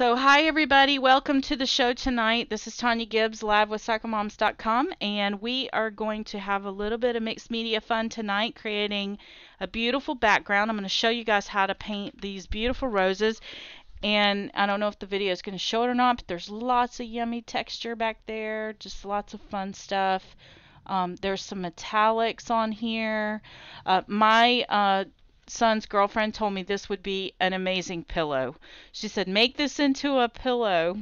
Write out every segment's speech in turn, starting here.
So hi everybody, welcome to the show tonight. This is Tonya Gibbs, live with CycleMoms.com, and we are going to have a little bit of mixed media fun tonight, creating a beautiful background. I'm going to show you guys how to paint these beautiful roses, and I don't know if the video is going to show it or not, but there's lots of yummy texture back there, just lots of fun stuff. There's some metallics on here. My son's girlfriend told me this would be an amazing pillow. She said, make this into a pillow.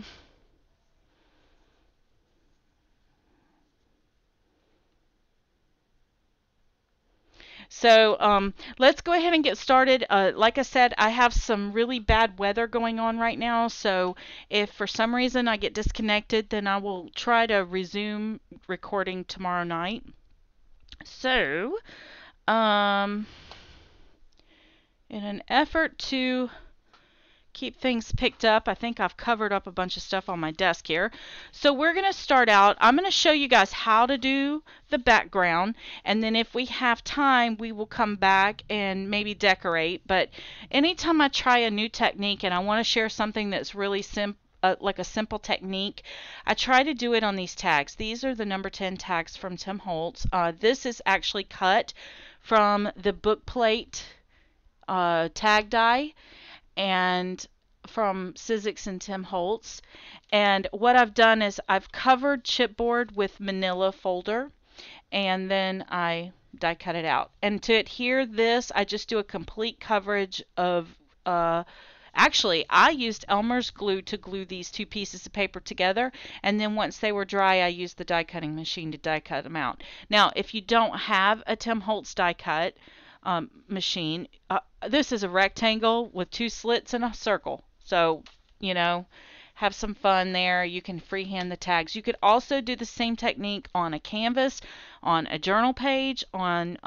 So let's go ahead and get started. Like I said, I have some really bad weather going on right now, so if for some reason I get disconnected, then I will try to resume recording tomorrow night. So, um, in an effort to keep things picked up, I think I've covered up a bunch of stuff on my desk here. So we're going to start out. I'm going to show you guys how to do the background, and then if we have time, we will come back and maybe decorate. But anytime I try a new technique and I want to share something that's really simple, like a simple technique, I try to do it on these tags. These are the number 10 tags from Tim Holtz. This is actually cut from the book plate tag die and from Sizzix and Tim Holtz. And what I've done is I've covered chipboard with manila folder, and then I die cut it out. And to adhere this, I just do a complete coverage of actually, I used Elmer's glue to glue these two pieces of paper together, and then once they were dry, I used the die cutting machine to die cut them out. Now, if you don't have a Tim Holtz die cut machine, this is a rectangle with two slits and a circle. So, you know, have some fun there. You can freehand the tags. You could also do the same technique on a canvas, on a journal page, on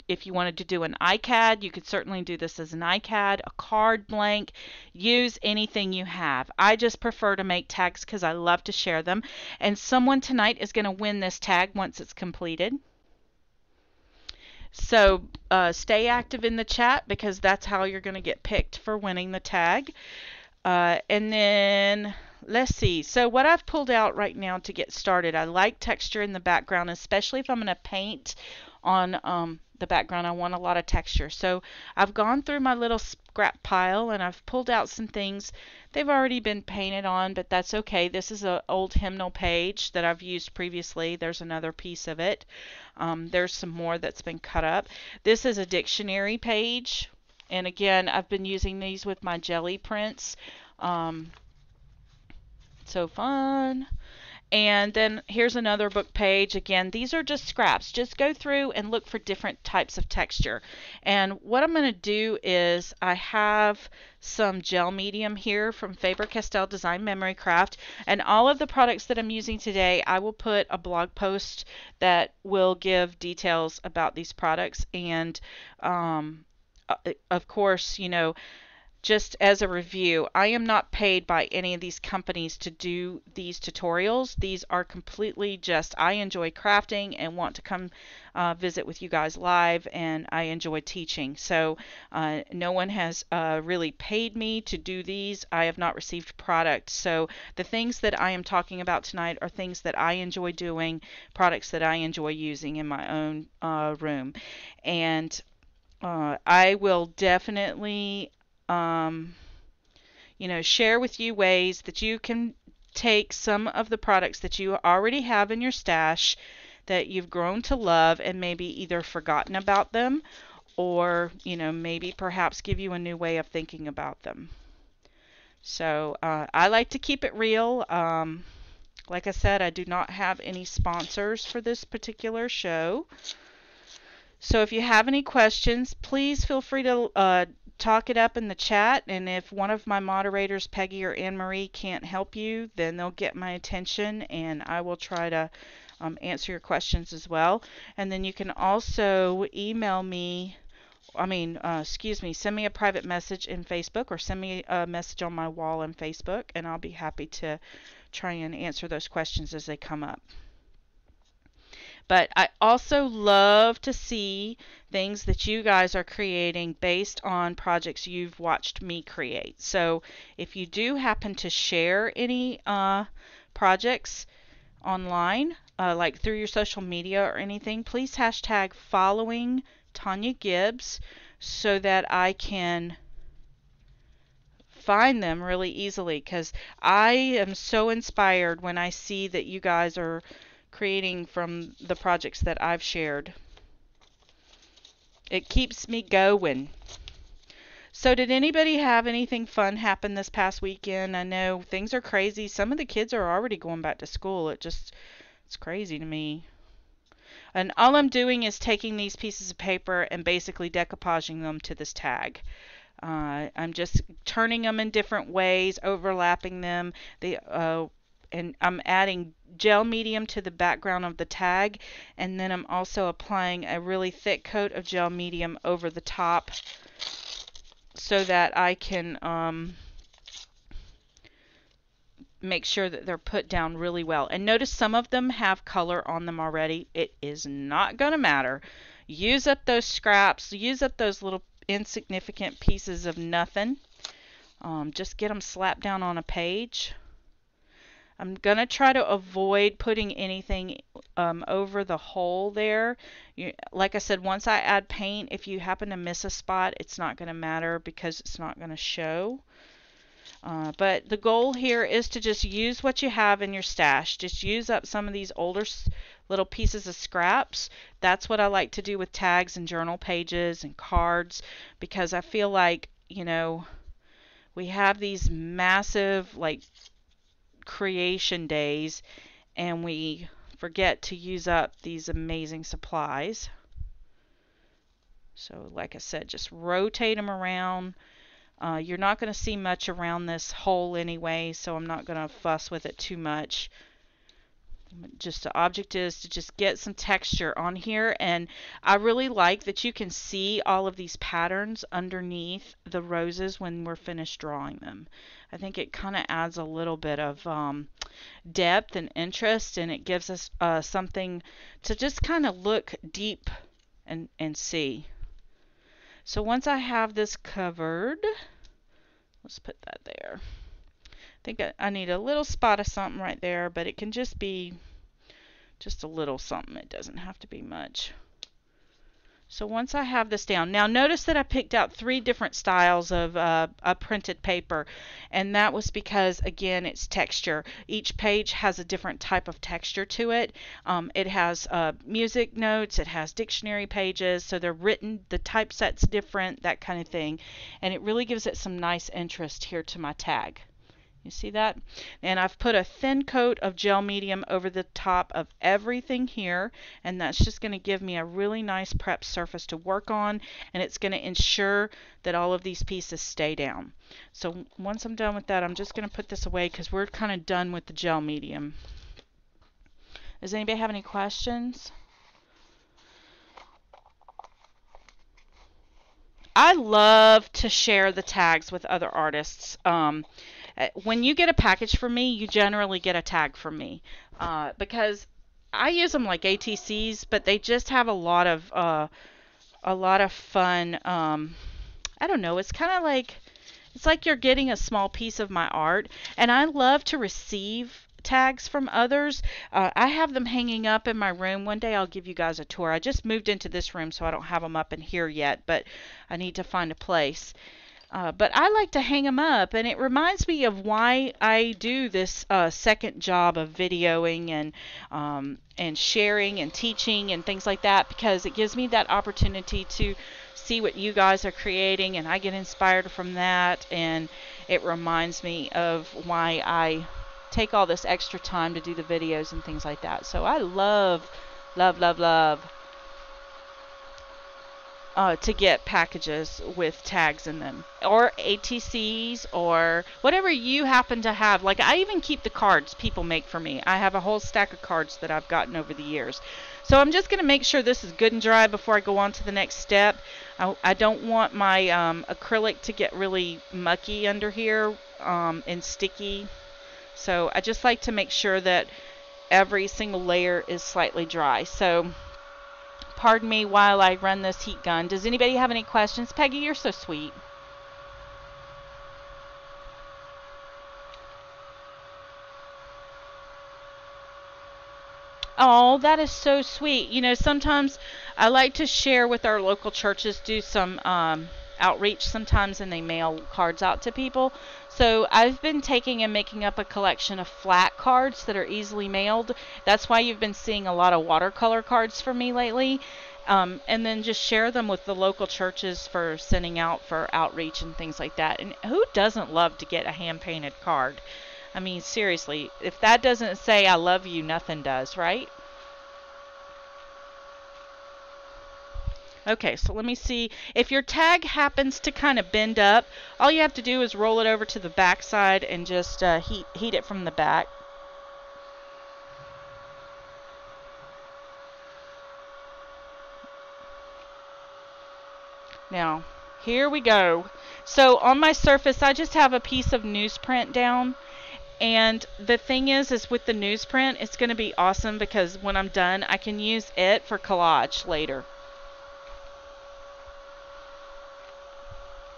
if you wanted to do an iCAD, you could certainly do this as an iCAD, a card blank. Use anything you have. I just prefer to make tags because I love to share them. And someone tonight is going to win this tag once it's completed. So stay active in the chat because that's how you're going to get picked for winning the tag. And then let's see. So what I've pulled out right now to get started, I like texture in the background, especially if I'm going to paint on the background. I want a lot of texture. So I've gone through my little scrap pile and I've pulled out some things. They've already been painted on, but that's okay. This is an old hymnal page that I've used previously. There's another piece of it. There's some more that's been cut up. This is a dictionary page. And again, I've been using these with my jelly prints. So fun. And then here's another book page. Again, these are just scraps. Just go through and look for different types of texture. And what I'm going to do is I have some gel medium here from Faber-Castell Design Memory Craft. And all of the products that I'm using today, I will put a blog post that will give details about these products. And of course, you know, just as a review, I am not paid by any of these companies to do these tutorials. These are completely just, I enjoy crafting and want to come visit with you guys live, and I enjoy teaching. So no one has really paid me to do these. I have not received product. So the things that I am talking about tonight are things that I enjoy doing, products that I enjoy using in my own room. And I will definitely you know, share with you ways that you can take some of the products that you already have in your stash that you've grown to love and maybe either forgotten about them or, you know, maybe perhaps give you a new way of thinking about them. So I like to keep it real. Like I said, I do not have any sponsors for this particular show. So if you have any questions, please feel free to talk it up in the chat, and if one of my moderators, Peggy or Anne-Marie, can't help you, then they'll get my attention and I will try to answer your questions as well. And then you can also email me, send me a private message in Facebook or send me a message on my wall in Facebook, and I'll be happy to try and answer those questions as they come up. But I also love to see things that you guys are creating based on projects you've watched me create. So if you do happen to share any projects online, like through your social media or anything, please hashtag following Tonya Gibbs so that I can find them really easily, because I am so inspired when I see that you guys are creating from the projects that I've shared. It keeps me going. So did anybody have anything fun happen this past weekend? I know things are crazy. Some of the kids are already going back to school. It's crazy to me. And all I'm doing is taking these pieces of paper and basically decoupaging them to this tag. I'm just turning them in different ways, overlapping them. And I'm adding gel medium to the background of the tag, and then I'm also applying a really thick coat of gel medium over the top so that I can make sure that they're put down really well. And notice some of them have color on them already. It is not going to matter. Use up those scraps, use up those little insignificant pieces of nothing. Just get them slapped down on a page. I'm going to try to avoid putting anything over the hole there. Like I said, once I add paint, if you happen to miss a spot, it's not going to matter because it's not going to show. But the goal here is to just use what you have in your stash. Just use up some of these older little pieces of scraps. That's what I like to do with tags and journal pages and cards, because I feel like, you know, we have these massive like creation days and we forget to use up these amazing supplies. So like I said, just rotate them around. You're not going to see much around this hole anyway, so I'm not going to fuss with it too much. Just the object is to just get some texture on here, and I really like that you can see all of these patterns underneath the roses when we're finished drawing them. I think it kind of adds a little bit of depth and interest, and it gives us something to just kind of look deep and see. So once I have this covered, let's put that there. I think I need a little spot of something right there, but it can just be just a little something. It doesn't have to be much. So once I have this down, now notice that I picked out 3 different styles of a printed paper, and that was because, again, it's texture. Each page has a different type of texture to it. It has music notes, it has dictionary pages, so they're written, the typeset's different, that kind of thing, and it really gives it some nice interest here to my tag. You see that? And I've put a thin coat of gel medium over the top of everything here, and that's just going to give me a really nice prep surface to work on, and it's going to ensure that all of these pieces stay down. So once I'm done with that, I'm just going to put this away because we're kind of done with the gel medium. Does anybody have any questions? I love to share the tags with other artists. When you get a package from me, you generally get a tag from me because I use them like ATCs, but they just have a lot of fun. I don't know. It's kind of like you're getting a small piece of my art, and I love to receive tags from others. I have them hanging up in my room. One day I'll give you guys a tour. I just moved into this room, so I don't have them up in here yet, but I need to find a place. But I like to hang them up, and it reminds me of why I do this second job of videoing and sharing and teaching and things like that, because it gives me that opportunity to see what you guys are creating, and I get inspired from that, and it reminds me of why I take all this extra time to do the videos and things like that. So I love to get packages with tags in them, or ATCs, or whatever you happen to have. Like, I even keep the cards people make for me. I have a whole stack of cards that I've gotten over the years. So I'm just going to make sure this is good and dry before I go on to the next step. I don't want my acrylic to get really mucky under here and sticky. So I just like to make sure that every single layer is slightly dry. So pardon me while I run this heat gun. Does anybody have any questions? Peggy, you're so sweet. Oh, that is so sweet. You know, sometimes I like to share with our local churches, do some outreach sometimes, and they mail cards out to people. So I've been taking and making up a collection of flat cards that are easily mailed. That's why you've been seeing a lot of watercolor cards from me lately. And then just share them with the local churches for sending out for outreach and things like that. And who doesn't love to get a hand-painted card? I mean, seriously, if that doesn't say I love you, nothing does, right? Okay, so let me see. If your tag happens to kind of bend up, all you have to do is roll it over to the back side and just heat it from the back. Now, here we go. So on my surface, I just have a piece of newsprint down. And the thing is with the newsprint, it's going to be awesome because when I'm done, I can use it for collage later.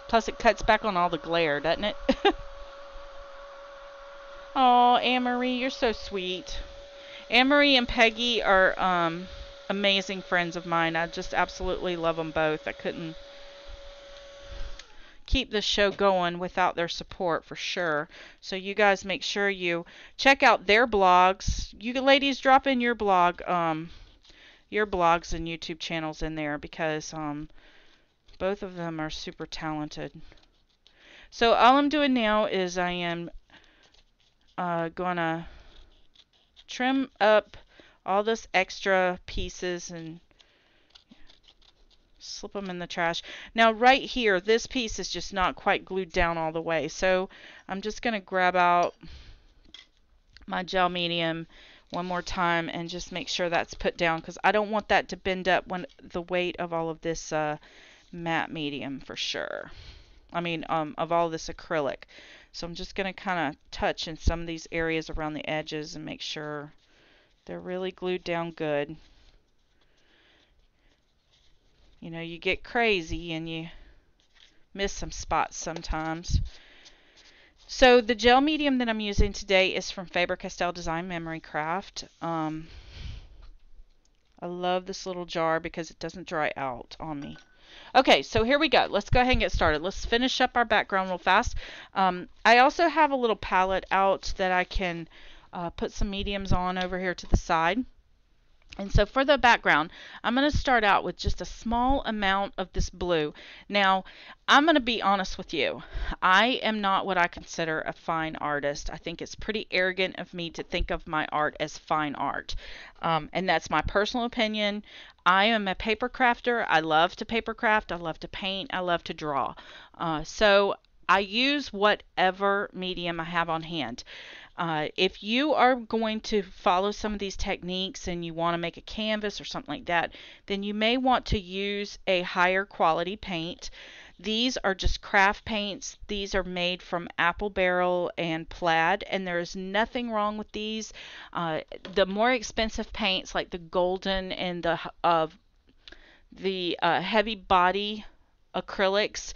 Plus, it cuts back on all the glare, doesn't it? Oh, Anne-Marie, you're so sweet. Anne-Marie and Peggy are amazing friends of mine. I just absolutely love them both. I couldn't keep this show going without their support for sure. So you guys make sure you check out their blogs. You ladies drop in your blogs and YouTube channels in there because both of them are super talented. So all I'm doing now is I am gonna trim up all this extra pieces and slip them in the trash. Now right here, this piece is just not quite glued down all the way. So I'm just going to grab out my gel medium one more time and just make sure that's put down because I don't want that to bend up when the weight of all of this matte medium for sure. I mean, of all this acrylic. So I'm just going to kind of touch in some of these areas around the edges and make sure they're really glued down good. You know, you get crazy and you miss some spots sometimes. So the gel medium that I'm using today is from Faber-Castell Design Memory Craft. I love this little jar because it doesn't dry out on me. Okay, so here we go. Let's go ahead and get started. Let's finish up our background real fast. I also have a little palette out that I can put some mediums on over here to the side. And so for the background, I'm going to start out with just a small amount of this blue. Now, I'm going to be honest with you. I am not what I consider a fine artist. I think it's pretty arrogant of me to think of my art as fine art. And that's my personal opinion. I am a paper crafter. I love to paper craft. I love to paint. I love to draw. So I use whatever medium I have on hand. If you are going to follow some of these techniques and you want to make a canvas or something like that, then you may want to use a higher quality paint. These are just craft paints. These are made from apple barrel and plaid, and there is nothing wrong with these. The more expensive paints like the golden and the heavy body acrylics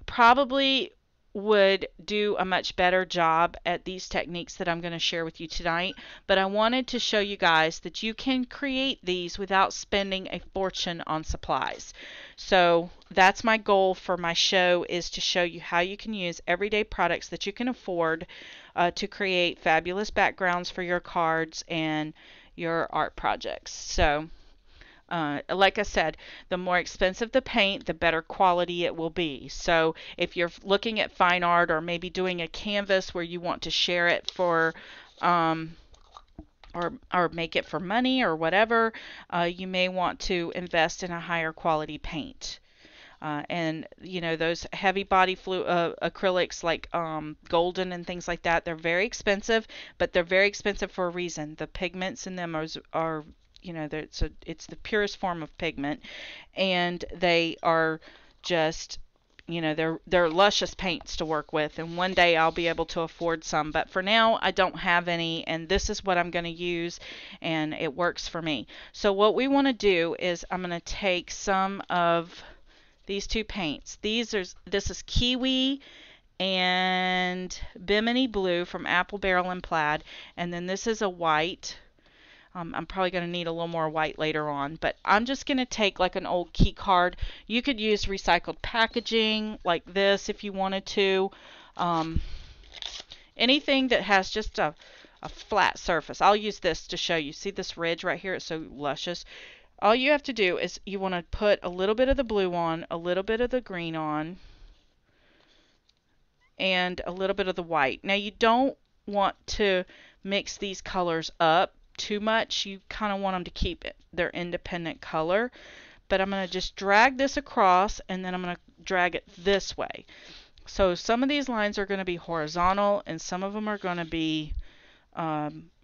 probably would do a much better job at these techniques that I'm going to share with you tonight. But I wanted to show you guys that you can create these without spending a fortune on supplies. So that's my goal for my show, is to show you how you can use everyday products that you can afford to create fabulous backgrounds for your cards and your art projects. So like I said, the more expensive the paint, the better quality it will be. So if you're looking at fine art or maybe doing a canvas where you want to share it for or make it for money or whatever, you may want to invest in a higher quality paint. And you know, those heavy body acrylics like golden and things like that, they're very expensive, but they're very expensive for a reason. The pigments in them are you know, it's the purest form of pigment, and they are just, you know, they're luscious paints to work with, and one day I'll be able to afford some, but for now I don't have any, and this is what I'm going to use, and it works for me. So what we want to do is I'm going to take some of these two paints. This is Kiwi and Bimini Blue from Apple Barrel and Plaid, and then this is a white. I'm probably going to need a little more white later on, but I'm just going to take like an old key card. You could use recycled packaging like this if you wanted to. Anything that has just a flat surface. I'll use this to show you. See this ridge right here? It's so luscious. All you have to do is you want to put a little bit of the blue on, a little bit of the green on, and a little bit of the white. Now you don't want to mix these colors up too much. You kind of want them to keep their independent color. But I'm going to just drag this across, and then I'm going to drag it this way. So some of these lines are going to be horizontal and some of them are going to be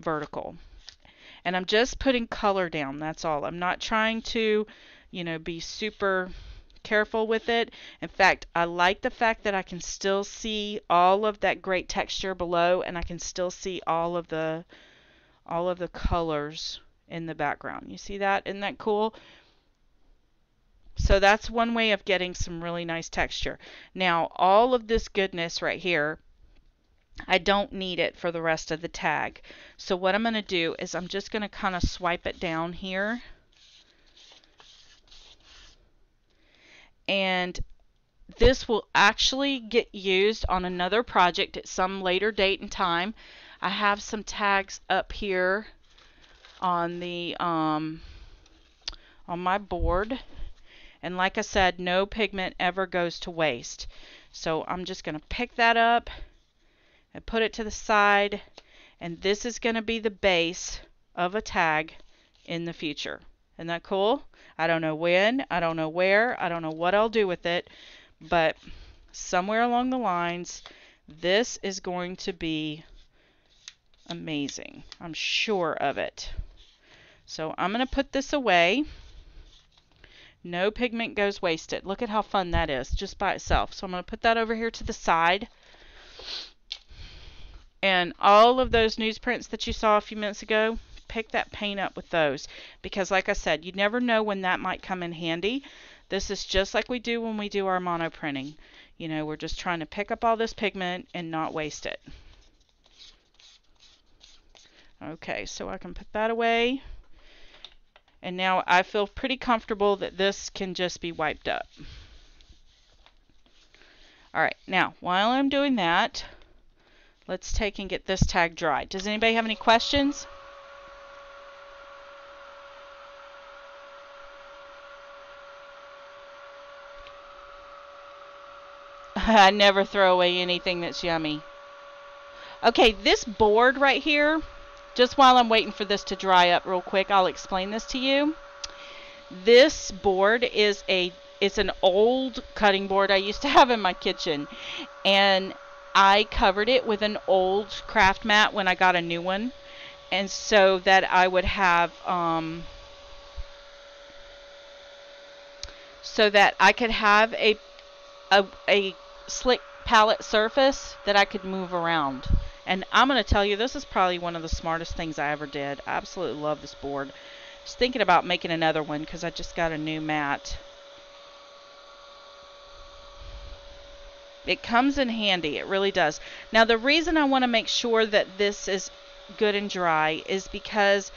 vertical. And I'm just putting color down, that's all. I'm not trying to, you know, be super careful with it. In fact, I like the fact that I can still see all of that great texture below, and I can still see all of the colors in the background. You see that? Isn't that cool? So that's one way of getting some really nice texture. Now, all of this goodness right here, I don't need it for the rest of the tag. So what I'm going to do is I'm just going to kind of swipe it down here. And this will actually get used on another project at some later date and time. I have some tags up here on the on my board, and like I said, no pigment ever goes to waste. So I'm just going to pick that up and put it to the side, and this is going to be the base of a tag in the future. Isn't that cool? I don't know when, I don't know where, I don't know what I'll do with it, but somewhere along the lines this is going to be amazing. I'm sure of it. So I'm going to put this away. No pigment goes wasted. Look at how fun that is just by itself. So I'm going to put that over here to the side. And all of those newsprints that you saw a few minutes ago, pick that paint up with those, because like I said, you never know when that might come in handy. This is just like we do when we do our mono printing. You know, we're just trying to pick up all this pigment and not waste it. Okay, so I can put that away. And now I feel pretty comfortable that this can just be wiped up. Alright, now while I'm doing that, let's take and get this tag dried. Does anybody have any questions? I never throw away anything that's yummy. Okay, this board right here, just while I'm waiting for this to dry up real quick, I'll explain this to you. This board is it's an old cutting board I used to have in my kitchen, and I covered it with an old craft mat when I got a new one, and so that I would have so that I could have a slick palette surface that I could move around. And I'm going to tell you, this is probably one of the smartest things I ever did. I absolutely love this board. Just thinking about making another one because I just got a new mat. It comes in handy, it really does. Now the reason I want to make sure that this is good and dry is because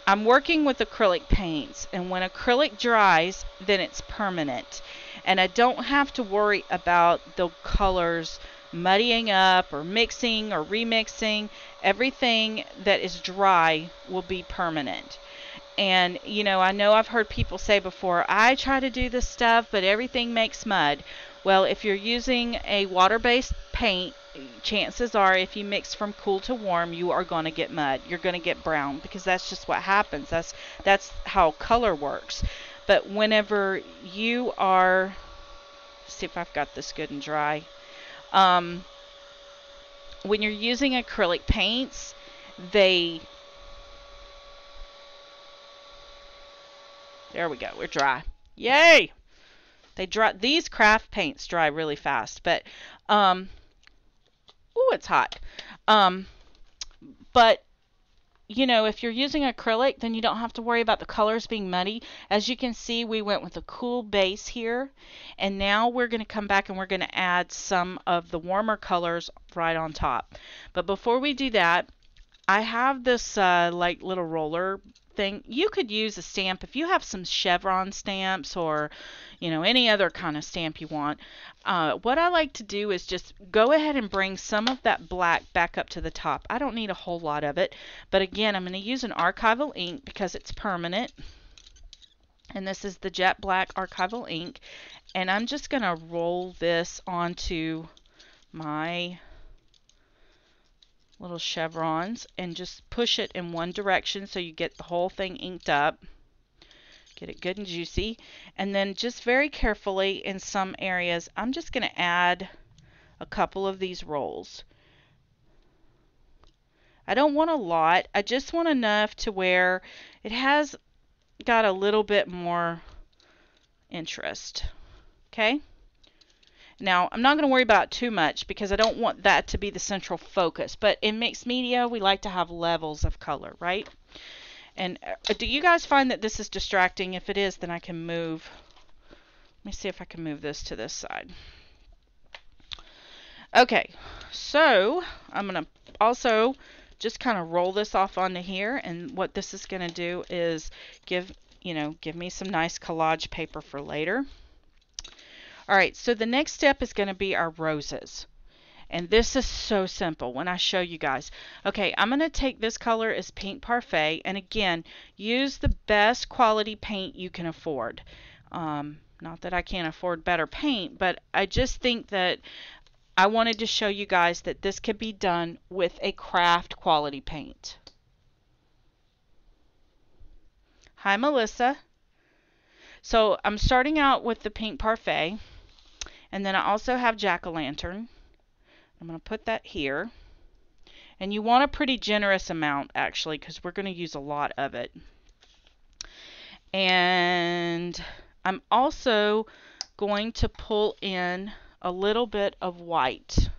I'm working with acrylic paints, and when acrylic dries, then it's permanent. And I don't have to worry about the colors muddying up or mixing or remixing. Everything that is dry will be permanent. And you know I've heard people say before, I try to do this stuff but everything makes mud. Well, if you're using a water-based paint, chances are if you mix from cool to warm, you are going to get mud. You're going to get brown, because that's just what happens. That's how color works. But whenever you are, see if I've got this good and dry. When you're using acrylic paints, there we go, we're dry. Yay! They dry, these craft paints dry really fast, but um, ooh, it's hot. Um, but you know, if you're using acrylic, then you don't have to worry about the colors being muddy. As you can see, we went with a cool base here, and now we're going to come back and we're going to add some of the warmer colors right on top. But before we do that, I have this like little roller thing. You could use a stamp if you have some chevron stamps or you know any other kind of stamp you want. What I like to do is just go ahead and bring some of that black back up to the top. I don't need a whole lot of it, but again I'm going to use an archival ink because it's permanent, and this is the jet black archival ink, and I'm just going to roll this onto my little chevrons and just push it in one direction so you get the whole thing inked up. Get it good and juicy. And then just very carefully in some areas, I'm just going to add a couple of these rolls. I don't want a lot. I just want enough to where it has got a little bit more interest. Okay? Now, I'm not going to worry about too much because I don't want that to be the central focus. But in mixed media, we like to have levels of color, right? And do you guys find that this is distracting? If it is, then I can move. Let me see if I can move this to this side. Okay, so I'm going to also just kind of roll this off onto here. And what this is going to do is give me some nice collage paper for later. All right, so the next step is going to be our roses. And this is so simple when I show you guys. Okay, I'm going to take this color as Pink Parfait, and again, use the best quality paint you can afford. Not that I can't afford better paint, but I just think that I wanted to show you guys that this could be done with a craft quality paint. Hi, Melissa. So I'm starting out with the Pink Parfait, and then I also have Jack-o'-lantern. I'm going to put that here. And you want a pretty generous amount, actually, because we're going to use a lot of it. And I'm also going to pull in a little bit of white.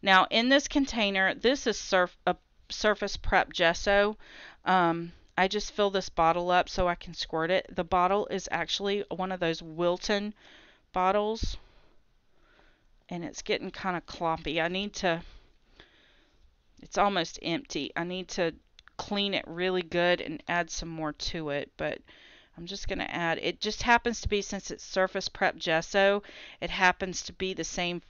Now, in this container, this is a surface prep gesso. I just fill this bottle up so I can squirt it. The bottle is actually one of those Wilton bottles, and it's getting kind of clumpy. It's almost empty. I need to clean it really good and add some more to it, but I'm just going to add, it just happens to be, since it's surface prep gesso, it happens to be the same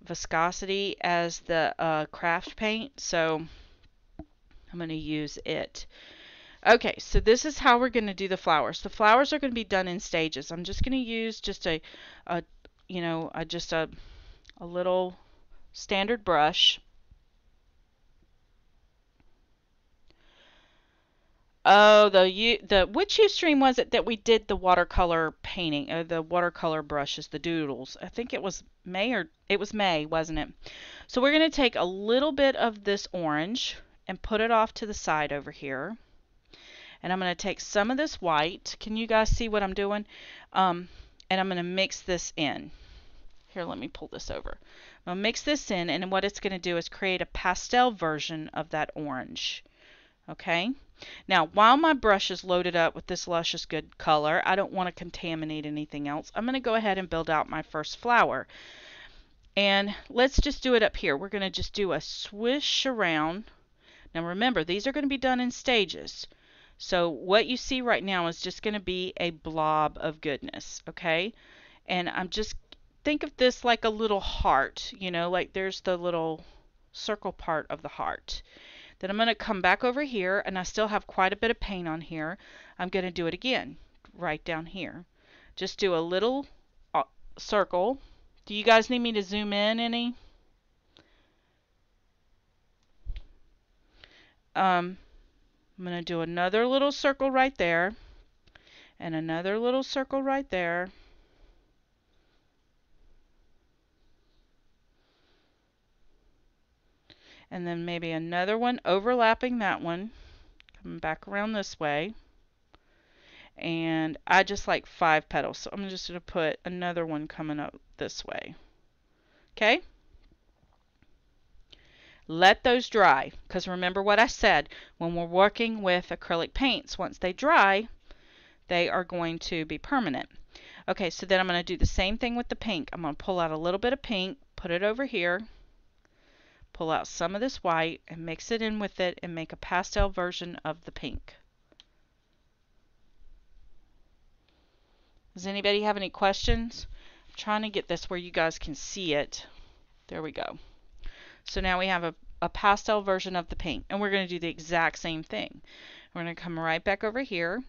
viscosity as the craft paint, so I'm going to use it. Okay, so this is how we're going to do the flowers. The flowers are going to be done in stages. I'm just going to use just a little standard brush. Oh, which Ustream was it that we did the watercolor painting, or the watercolor brushes, the doodles? I think it was May, wasn't it? So we're going to take a little bit of this orange and put it off to the side over here. And I'm going to take some of this white. Can you guys see what I'm doing? And I'm going to mix this in. Here, let me pull this over. I'm going to mix this in, and what it's going to do is create a pastel version of that orange. Okay? Now, while my brush is loaded up with this luscious good color, I don't want to contaminate anything else. I'm going to go ahead and build out my first flower. And let's just do it up here. We're going to just do a swish around. Now remember, these are going to be done in stages. So what you see right now is just going to be a blob of goodness, okay? And I'm just, think of this like a little heart, like there's the little circle part of the heart. Then I'm going to come back over here, and I still have quite a bit of paint on here. I'm going to do it again, right down here. Just do a little circle. Do you guys need me to zoom in any? I'm going to do another little circle right there, and another little circle right there. And then maybe another one overlapping that one, Come back around this way. And I just like 5 petals, so I'm just going to put another one coming up this way. Okay? Let those dry, because remember what I said, when we're working with acrylic paints, once they dry, they are going to be permanent. Okay, so then I'm going to do the same thing with the pink. I'm going to pull out a little bit of pink, put it over here, pull out some of this white, and mix it in with it and make a pastel version of the pink. Does anybody have any questions? I'm trying to get this where you guys can see it. There we go. So now we have a pastel version of the pink, and we're going to do the exact same thing. We're going to come right back over here.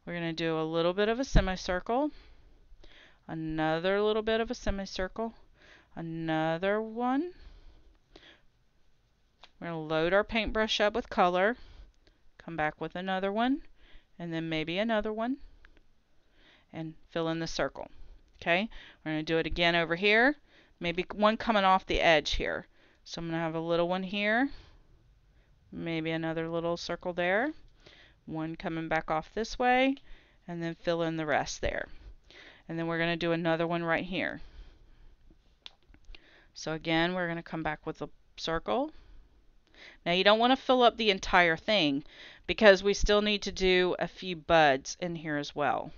We're going to do a little bit of a semicircle, another little bit of a semicircle, another one. We're going to load our paintbrush up with color, come back with another one, and then maybe another one, and fill in the circle. Okay, we're going to do it again over here, maybe one coming off the edge here. So I'm going to have a little one here, maybe another little circle there, one coming back off this way, and then fill in the rest there. And then we're going to do another one right here. So again, we're going to come back with a circle. Now you don't want to fill up the entire thing because we still need to do a few buds in here as well.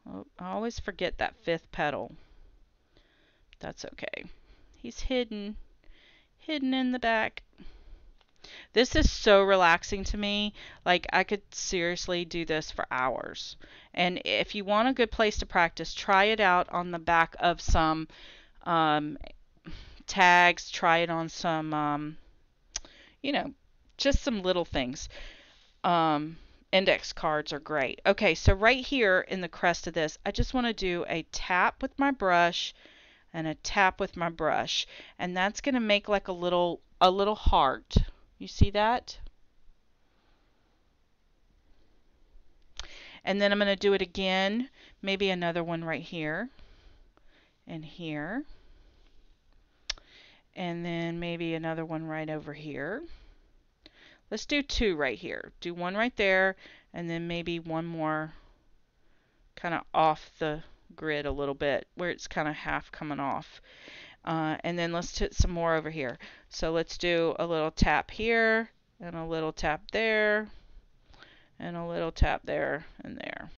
Oh, I always forget that 5th petal. That's okay. He's hidden in the back. This is so relaxing to me. Like, I could seriously do this for hours. And if you want a good place to practice, try it out on the back of some tags. Try it on some, you know, just some little things. Index cards are great. Okay, so right here in the crest of this, I just want to do a tap with my brush and a tap with my brush, and that's going to make like a little heart. You see that? And then I'm going to do it again, maybe another one right here and here, and then maybe another one right over here. Let's do 2 right here. Do one right there, and then maybe one more kind of off the grid a little bit, where it's kind of half coming off. And then let's do some more over here. So let's do a little tap here, and a little tap there, and a little tap there and there.